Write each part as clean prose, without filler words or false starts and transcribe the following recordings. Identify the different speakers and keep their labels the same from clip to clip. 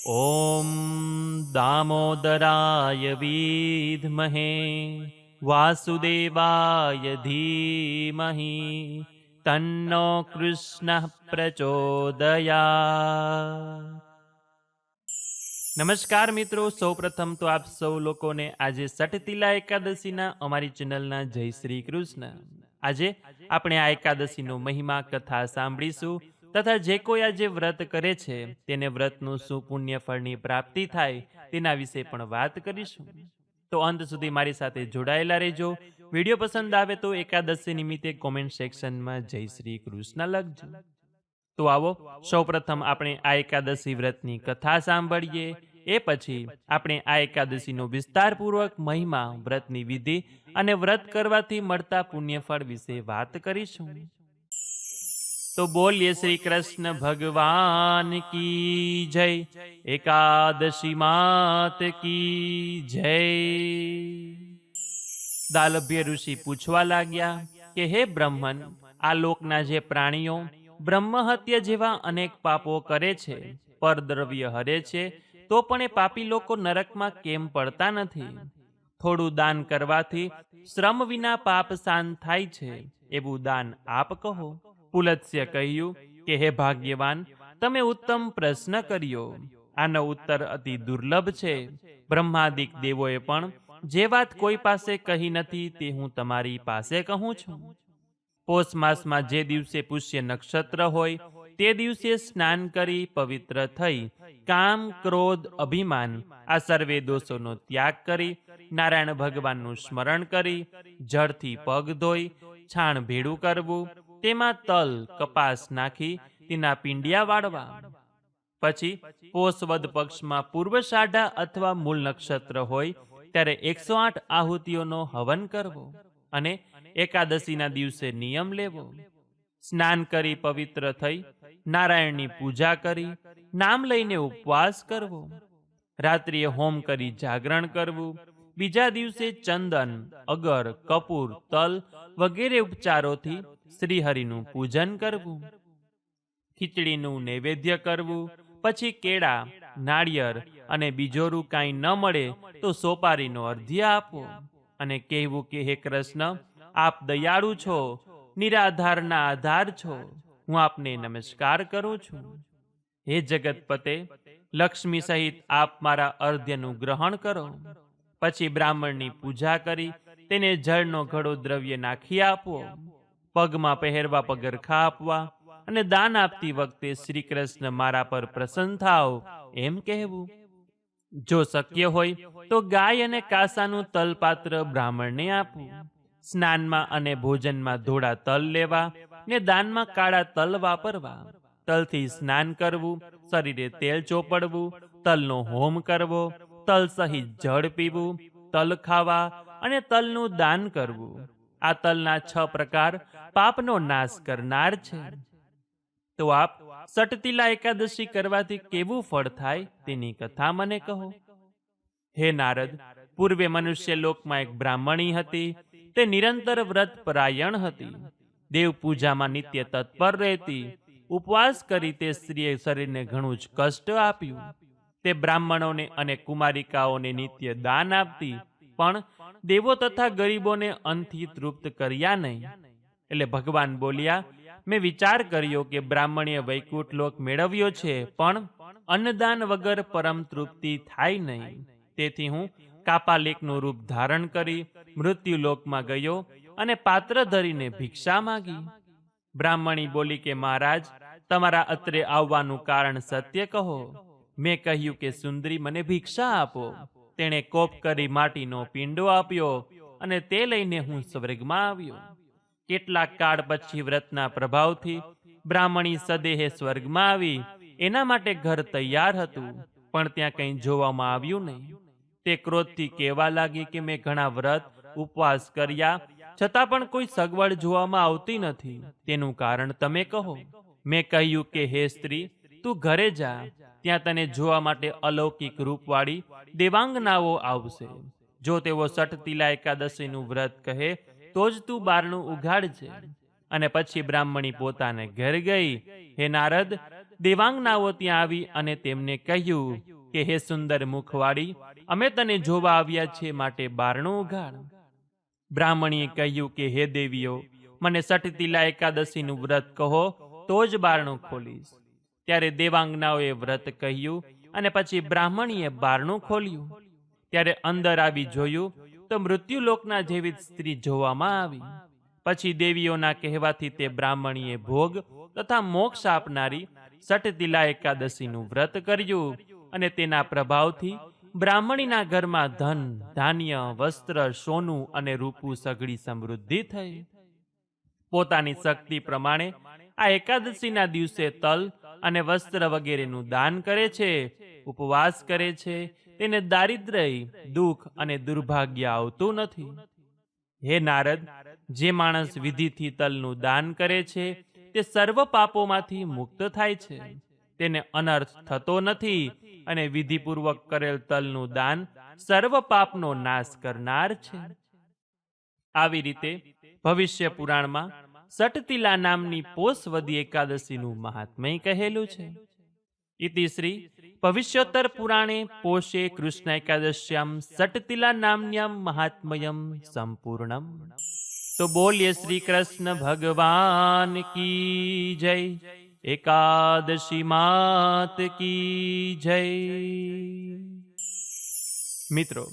Speaker 1: ॐ दामोदराय विद्महे वासुदेवाय धीमहि तन्नो कृष्णः प्रचोदयात्। નમસ્કાર મિત્રો, સૌપ્રથમ તો આપ સૌ લોકોને આજે સઠતીલા એકાદશીના અમારી ચેનલના જય શ્રી કૃષ્ણ। આજે આપણે આ એકાદશીનો મહિમા કથા સાંભળીશું તથા જે કોઈ આજે વ્રત કરે છે તેને વ્રતનું શું પુણ્ય ફળની પ્રાપ્તિ થાય તેના વિશે પણ વાત કરીશું। તો અંત સુધી મારી સાથે જોડાયેલા રહેજો। વિડીયો પસંદ આવે તો એકાદશી નિમિત્તે કોમેન્ટ સેક્શનમાં જય શ્રી કૃષ્ણ લખજો। તો આવો સૌપ્રથમ આપણે આ એકાદશી વ્રતની કથા સાંભળીએ। એ પછી આપણે આ એકાદશીનો વિસ્તારપૂર્વક મહિમા, વ્રતની વિધિ અને વ્રત કરવાથી મળતા પુણ્યફળ વિશે વાત કરીશું। તો બોલીએ શ્રી કૃષ્ણ ભગવાન કી જય, એકાદશી માત કી જય। દાલભ્ય ઋષિ પૂછવા લાગ્યા કે હે બ્રહ્મન, આ લોકના જે પ્રાણીઓ બ્રહ્મહત્યા જેવા અનેક પાપો કરે છે, પરદ્રવ્ય હરે છે, તો પણ એ પાપી લોકો નરકમાં કેમ પડતા નથી? થોડું દાન કરવાથી શ્રમ વિના પાપ શાંત થાય છે, એવું દાન આપ કહો। પુલત્સ્ય કહ્યું કે હે ભાગ્યવાન, તમે ઉત્તમ પ્રશ્ન કર્યો। આનો ઉત્તર અતિ દુર્લભ છે। બ્રહ્માદિક દેવોએ પણ જે વાત કોઈ પાસે કહી નથી તે હું તમારી પાસે કહું છું। પોષ માસમાં જે દિવસે પુષ્ય નક્ષત્ર હોય તે દિવસે સ્નાન કરી પવિત્ર થઈ કામ, ક્રોધ, અભિમાન આ સર્વે દોષોનો ત્યાગ કરી નારાયણ ભગવાનનું સ્મરણ કરી જળથી પગ ધોઈ છાણ ભેળું કરવું, તેમાં તલ, કપાસ નાખી તેના પિંડિયા વાળવા। પછી પોષ વદ પક્ષમાં પૂર્વષાઢા અથવા મૂળ નક્ષત્ર હોય ત્યારે 108 આહુતિઓનો હવન કરવો અને એકાદશીના દિવસે નિયમ લેવો। સ્નાન કરી પવિત્ર થઈ નારાયણની પૂજા કરી નામ લઈને ઉપવાસ કરવો। રાત્રિએ હોમ કરી જાગરણ કરવું। બીજા દિવસે ચંદન, અગર, કપૂર, તલ વગેરે ઉપચારોથી શ્રીહરિનું પૂજન કરવું। ખીચડીનું નૈવેદ્ય કરવું। પછી કેળા, નાળિયેર અને બીજોરું કાંઈ ન મળે તો સોપારીનો અર્ધ્ય આપવો અને કહેવું કે હે કૃષ્ણ, આપ દયાળુ છો, નિરાધારના આધાર છો, હું આપને નમસ્કાર કરું છું। હે જગતપતે, લક્ષ્મી સહિત આપ મારા અર્ધ્યનું ગ્રહણ કરો। પછી બ્રાહ્મણની પૂજા કરી તેને જળનો ઘડો દ્રવ્ય નાખી આપવો। પગમાં પહેરવા પગરખા આપવા અને દાન આપતી વખતે શ્રી કૃષ્ણ મારા પર પ્રસન્ન થાવ એમ કહેવું। જો શક્ય હોય તો ગાય અને કાસાનું તલપાત્ર બ્રાહ્મણને આપવું। સ્નાનમાં અને ભોજનમાં ધોળા તલ લેવા ને દાનમાં કાળા તલ વાપરવા। તલથી સ્નાન કરવું, શરીરે તેલ ચોપડવું, તલનો હોમ કરવો, તલ સહિત જળ પીવું, તલ ખાવા અને તલનું દાન કરવું। આ તલના 6 પ્રકાર પાપનો નાશ કરનાર છે। તો આપ સટતીલા એકાદશી કરવાથી કેવું ફળ થાય તેની કથા મને કહો। હે નારદ, પૂર્વે મનુષ્ય લોકમાં એક બ્રાહ્મણી હતી। તે નિરંતર વ્રત પરાયણ હતી। દેવ પૂજામાં નિત્ય તત્પર રહેતી। ઉપવાસ કરી તે સ્ત્રીએ શરીરને ઘણું જ કષ્ટ આપ્યું। તે બ્રાહ્મણોને અને કુમારિકાઓને નિત્ય દાન આપતી, પણ દેવો તથા ગરીબોને અન્નથી તૃપ્ત કર્યા નહીં। એટલે ભગવાન બોલ્યા, મેં વિચાર કર્યો કે બ્રાહ્મણીએ વૈકુંઠ લોક મેળવ્યો છે, પણ અન્નદાન વગર પરમ તૃપ્તિ થાય નહીં। તેથી હું કાપાલિકનું રૂપ ધારણ કરી મૃત્યુલોકમાં ગયો અને પાત્ર ધરીને ભિક્ષા માગી। બ્રાહ્મણી બોલી કે મહારાજ, તમારા અત્રે આવવાનું કારણ સત્ય કહો। મેં કહ્યું કે સુંદરી, મને ભિક્ષા આપો। તેણે કોપ કરી માટીનો પિંડો આપ્યો અને તે લઈને હું સ્વર્ગમાં આવ્યો। કેટલાક કાળ પછી વ્રતના પ્રભાવથી બ્રાહ્મણી સદેહે સ્વર્ગમાં આવી। એના માટે ઘર તૈયાર હતું, પણ ત્યાં કંઈ જોવામાં આવ્યું નહીં। તે ક્રોધથી કહેવા લાગી કે મેં ઘણા વ્રત ઉપવાસ કર્યા, છતાં પણ કોઈ સગવડ જોવામાં આવતી નથી, તેનું કારણ તમે કહો। મેં કહ્યું કે હે સ્ત્રી, તું ઘરે જા, ત્યાં તને જોવા માટે અલૌકિક રૂપવાળી દેવાંગનાઓ આવશે। જો તેઓ સટતીલા એકાદશીનું વ્રત કહે તો જ તું બારણું ઉઘાડજે। અને પછી બ્રાહ્મણી પોતાને ઘેર ગઈ। હે નારદ, દેવાંગનાઓ ત્યાં આવી અને તેમને કહ્યું કે હે સુંદર મુખવાળી, અમે તને જોવા આવ્યા છીએ, માટે બારણું ઉઘાડ. બ્રાહ્મણીએ કહ્યું કે હે દેવીઓ, મને સઠતિલા એકાદશીનું વ્રત કહો તો જ બારણું ખોલીશ. ત્યારે દેવાંગનાઓએ વ્રત કહ્યું અને પછી બ્રાહ્મણીએ બારણું ખોલ્યું. ત્યારે અંદર આવી જોયું તો મૃત્યુલોકના જેવી જ સ્ત્રી જોવામાં આવી. પછી દેવીઓના કહેવાથી તે બ્રાહ્મણીએ ભોગ તથા મોક્ષ આપનારી સઠતિલા એકાદશીનું વ્રત કર્યું અને તેના પ્રભાવથી બ્રાહ્મણીના ઘરમાં ધન, ધાન્ય, વસ્ત્ર, સોનું અને રૂપું સઘળી સમૃદ્ધિ થઈ. પોતાની શક્તિ પ્રમાણે આ એકાદશીના દિવસે તલ અને વસ્ત્ર વગેરેનું દાન કરે છે, ઉપવાસ કરે છે, તેને દારિદ્ર્ય, દુઃખ અને દુર્ભાગ્ય આવતું નથી. હે નારદ, જે માણસ વિધિથી તલનું દાન કરે છે તે સર્વ પાપોમાંથી મુક્ત થાય છે, તેને અનર્થ થતો નથી અને વિધિપૂર્વક કરેલ તલનું દાન સર્વ પાપનો નાશ કરનાર છે. આવી રીતે ભવિષ્ય પુરાણમાં સઠતિલા નામની પોષવદી એકાદશીનું મહાત્મય કહેલું છે. ઇતિ શ્રી ભવિષ્યોત્તર પુરાણે પોષે કૃષ્ણ એકાદશ્યામ સઠતિલા નામ્યામ મહાત્મયમ સંપૂર્ણમ. તો બોલીએ શ્રી કૃષ્ણ ભગવાન કી જય, એકાદશી માત કી જય. મિત્રો,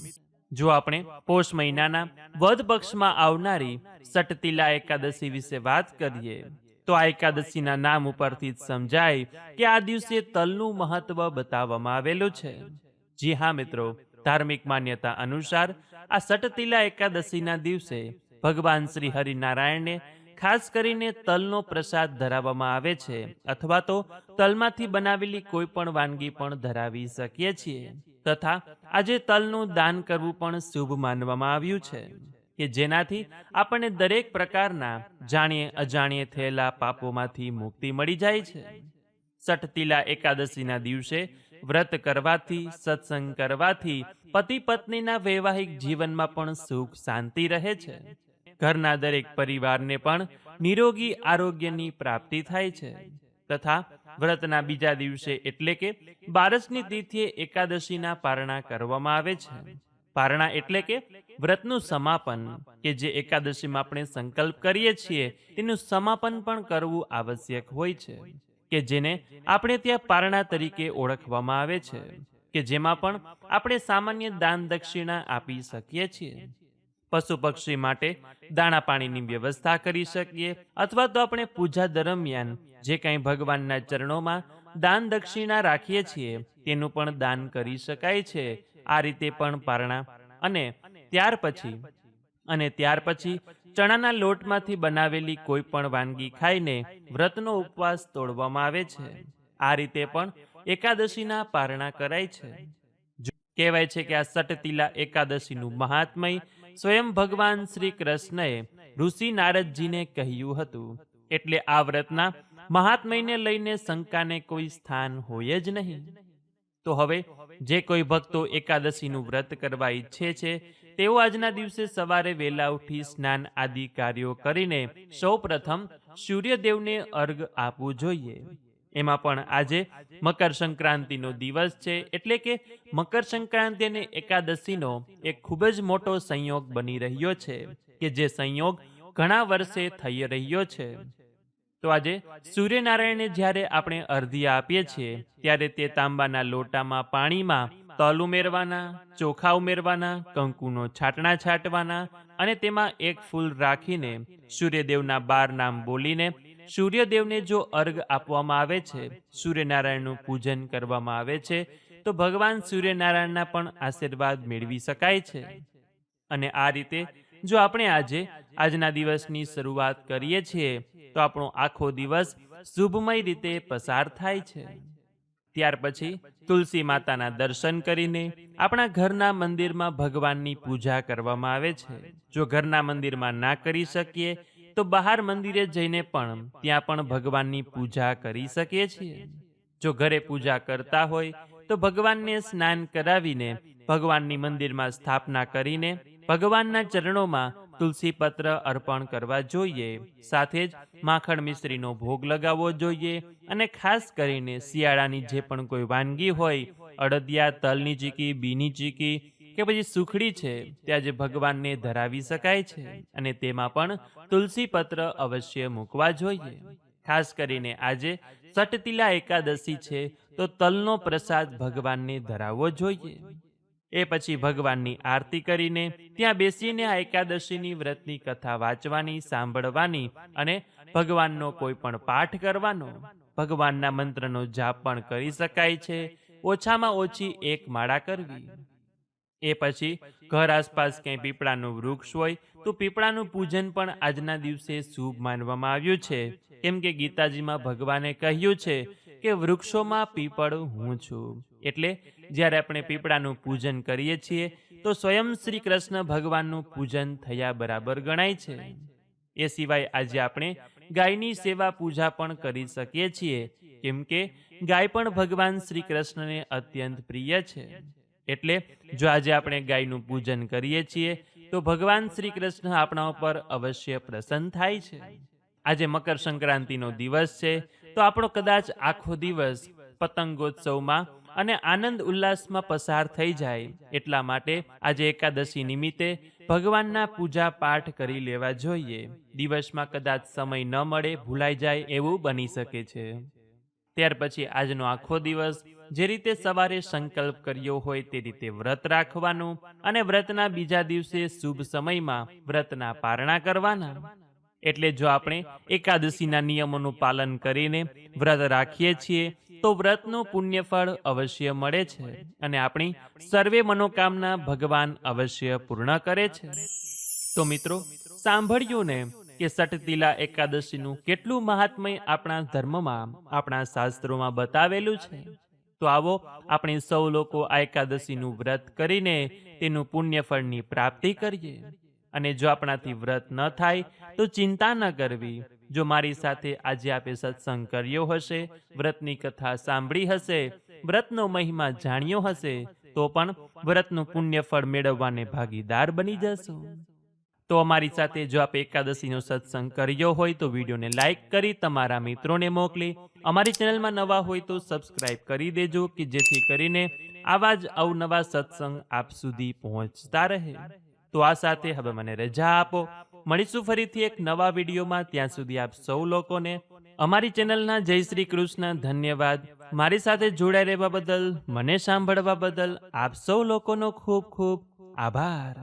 Speaker 1: જો આપણે પોષ મહિનાના વદ પક્ષમાં આવનારી સઠતિલા એકાદશી વિશે વાત કરીએ તો આ એકાદશીના નામ ઉપરથી જ સમજાય કે આ દિવસે તલનું મહત્વ બતાવવામાં આવેલું છે. જી હા મિત્રો, ધાર્મિક માન્યતા અનુસાર આ સઠતિલા એકાદશીના દિવસે ભગવાન શ્રી હરિનારાયણને ખાસ કરીને તલનો પ્રસાદ ધરાવવામાં આવે છે, અથવા તો તલમાંથી બનાવેલી કોઈ પણ વાનગી પણ ધરાવી શકીએ છીએ. તથા આજે તલનું દાન કરવું પણ શુભ માનવામાં આવ્યું છે કે જેનાથી આપણને દરેક પ્રકારના જાણીએ અજાણીએ થયેલા પાપોમાંથી મુક્તિ મળી જાય છે. સઠતિલા એકાદશીના દિવસે વ્રત કરવાથી, સત્સંગ કરવાથી પતિ પત્નીના વૈવાહિક જીવનમાં પણ સુખ શાંતિ રહે છે. ઘરના દરેક પરિવારને પણ નિરોગી આરોગ્યની પ્રાપ્તિ થાય છે. તથા વ્રતના બીજા દિવસે એટલે કે બારસની તિથિએ એકાદશીના પારણા કરવામાં આવે છે. પારણા એટલે કે વ્રતનું સમાપન, કે જે એકાદશીમાં આપણે સંકલ્પ કરીએ છીએ તેનું સમાપન પણ કરવું આવશ્યક હોય છે, કે જેને આપણે ત્યાં પારણા તરીકે ઓળખવામાં આવે છે, કે જેમાં પણ આપણે સામાન્ય દાન દક્ષિણા આપી શકીએ છીએ. પશુ પક્ષી માટે દાણા પાણીની વ્યવસ્થા કરી શકીએ, અથવા તો આપણે પૂજા દરમિયાન જે કંઈ ભગવાનના ચરણોમાં દાન દક્ષિણા રાખીએ છીએ તેનું પણ દાન કરી શકાય છે. આ રીતે પણ પારણા અને ત્યાર પછી ચણાના લોટમાંથી બનાવેલી કોઈ પણ વાનગી ખાઈને વ્રતનો ઉપવાસ તોડવામાં આવે છે. આ રીતે પણ એકાદશીના પારણા કરાય છે. કહેવાય છે કે આ સઠતિલા એકાદશીનું મહાત્મય સ્વયં ભગવાન શ્રી કૃષ્ણએ ઋષિ નારદજીને કહ્યું હતું. એટલે આ વ્રતના મહાત્મયને લઈને શંકાને કોઈ સ્થાન હોય જ નહીં. તો હવે જે કોઈ ભક્તો એકાદશીનું વ્રત કરવા ઈચ્છે છે તેઓ આજના દિવસે સવારે વહેલા ઉઠી સ્નાન આદિ કાર્યો કરીને સૌપ્રથમ સૂર્યદેવને અર્ઘ આપવું જોઈએ. એમાં પણ આજે મકર સંક્રાંતિનો દિવસ છે, એટલે કે મકર સંક્રાંતિ અને એકાદશીનો એક ખૂબ જ મોટો સંયોગ બની રહ્યો છે, કે જે સંયોગ ઘણા વર્ષે થઈ રહ્યો છે. તો આજે સૂર્યનારાયણને જ્યારે આપણે અર્ધ્ય આપીએ છીએ ત્યારે તે તાંબાના લોટામાં પાણીમાં તલ ઉમેરવાના, ચોખા ઉમેરવાના, કંકુનો છાંટણા છાંટવાના અને તેમાં એક ફૂલ રાખીને સૂર્યદેવના 12 નામ બોલીને સૂર્યદેવને જો અર્ઘ આપવામાં આવે છે, સૂર્યનારાયણનું પૂજન કરવામાં આવે છે, તો ભગવાન સૂર્યનારાયણના પણ આશીર્વાદ મેળવી શકાય છે. અને આ રીતે જો આપણે આજના દિવસની શરૂઆત કરીએ છીએ તો આપણો આખો દિવસ શુભમય રીતે પસાર થાય છે. ત્યાર પછી તુલસી માતાના દર્શન કરીને આપણા ઘરના મંદિરમાં ભગવાનની પૂજા કરવામાં આવે છે. જો ઘરના મંદિરમાં ના કરી શકીએ તો બહાર મંદિરે જઈને પણ ત્યાં પણ ભગવાનની પૂજા કરી શકીએ છીએ. જો ઘરે પૂજા કરતા હોય તો ભગવાનને સ્નાન કરાવીને ભગવાનની મંદિરમાં સ્થાપના કરીને ભગવાનના ચરણોમાં તુલસી પત્ર અર્પણ કરવા જોઈએ. સાથે જ માખણ મિશ્રીનો ભોગ લગાવવો જોઈએ અને ખાસ કરીને શિયાળાની જે પણ કોઈ વાનગી હોય અડદિયા, તલની ચીકી, બીની ચીકી કે પછી સુખડી છે તે આજે ભગવાનને ધરાવી શકાય છે. અને તેમાં પણ તુલસી પત્ર અવશ્ય મૂકવા જોઈએ. ખાસ કરીને આજે સટતિલા એકાદશી છે તો તલનો પ્રસાદ ભગવાનને ધરાવવો જોઈએ. એ પછી ભગવાનની આરતી કરીને ત્યાં બેસીને આ એકાદશીની વ્રતની કથા વાંચવાની, સાંભળવાની અને ભગવાનનો કોઈ પણ પાઠ કરવાનો. ભગવાનના મંત્રનો જાપ પણ કરી શકાય છે. ઓછામાં ઓછી 1 માળા કરવી. એ પછી ઘર આસપાસ ક્યાંય પીપળાનું વૃક્ષ હોય તો પીપળાનું પૂજન પણ આજના દિવસે શુભ માનવામાં આવ્યું છે. કેમ કે ગીતાજીમાં ભગવાને કહ્યું છે કે વૃક્ષોમાં પીપળ હું છું. એટલે જ્યારે આપણે પીપળાનું પૂજન કરીએ છીએ તો સ્વયં શ્રી કૃષ્ણ ભગવાનનું પૂજન થયા બરાબર ગણાય છે. એ સિવાય આજે આપણે ગાયની સેવા પૂજા પણ કરી શકીએ છીએ. કેમ કે ગાય પણ ભગવાન શ્રી કૃષ્ણને અત્યંત પ્રિય છે. એટલે જો આજે આપણે ગાયનું પૂજન કરીએ છીએ તો ભગવાન શ્રી કૃષ્ણ આપણા ઉપર અવશ્ય પ્રસન્ન થાય છે. આજે મકર સંક્રાંતિનો દિવસ છે તો આપણો કદાચ આખો દિવસ પતંગોત્સવમાં અને આનંદ ઉલ્લાસમાં પસાર થઈ જાય. એટલા માટે આજે એકાદશી નિમિત્તે ભગવાનના પૂજા પાઠ કરી લેવા જોઈએ. દિવસમાં કદાચ સમય ન મળે, ભૂલાઈ જાય એવું બની શકે છે. ત્યાર પછી આજનો આખો દિવસ જે રીતે સવારે સંકલ્પ કર્યો હોય તે રીતે વ્રત રાખવાનું અને વ્રતના બીજા દિવસે શુભ સમયમાં વ્રતના પારણા કરવાના. એટલે જો આપણે એકાદશીના નિયમોનું પાલન કરીને વ્રત રાખીએ છીએ તો વ્રતનું પુણ્યફળ અવશ્ય મળે છે અને આપણી સર્વે મનોકામના ભગવાન અવશ્ય પૂર્ણ કરે છે. તો મિત્રો, સાંભળ્યું ને કે સટતિલા એકાદશીનું કેટલું મહાત્મય આપણા ધર્મમાં, આપણા શાસ્ત્રોમાં બતાવેલું છે. તો આવો આપણે સૌ લોકો આ એકાદશીનું વ્રત કરીને તેનું પુણ્યફળની પ્રાપ્તિ કરીએ. અને જો આપણાથી વ્રત ન થાય તો ચિંતા ન કરવી. જો મારી સાથે આજે આપે સત્સંગ કર્યો હશે, વ્રતની કથા સાંભળી હશે, વ્રતનો મહિમા જાણ્યો હશે તો પણ વ્રતનું પુણ્યફળ મેળવવાને ભાગીદાર બની જશો. તો અમારી સાથે જો આપ એકાદશીનો સત્સંગ કર્યો હોય તો વિડીયોને લાઈક કરી તમારા મિત્રોને મોકલી, અમારી ચેનલમાં નવા હોય તો સબસ્ક્રાઇબ કરી દેજો કે જેથી કરીને આવા જ અવનવા સત્સંગ આપ સુધી પહોંચતા રહે. તો આ સાથે હવે મને રજા આપો. મળીશું ફરીથી એક નવા વિડીયોમાં. ત્યાં સુધી આપ સૌ લોકોને અમારી ચેનલના જય શ્રી કૃષ્ણ. ધન્યવાદ. મારી સાથે જોડાઈ રહેવા બદલ, મને સાંભળવા બદલ આપ સૌ લોકોનો ખૂબ ખૂબ આભાર.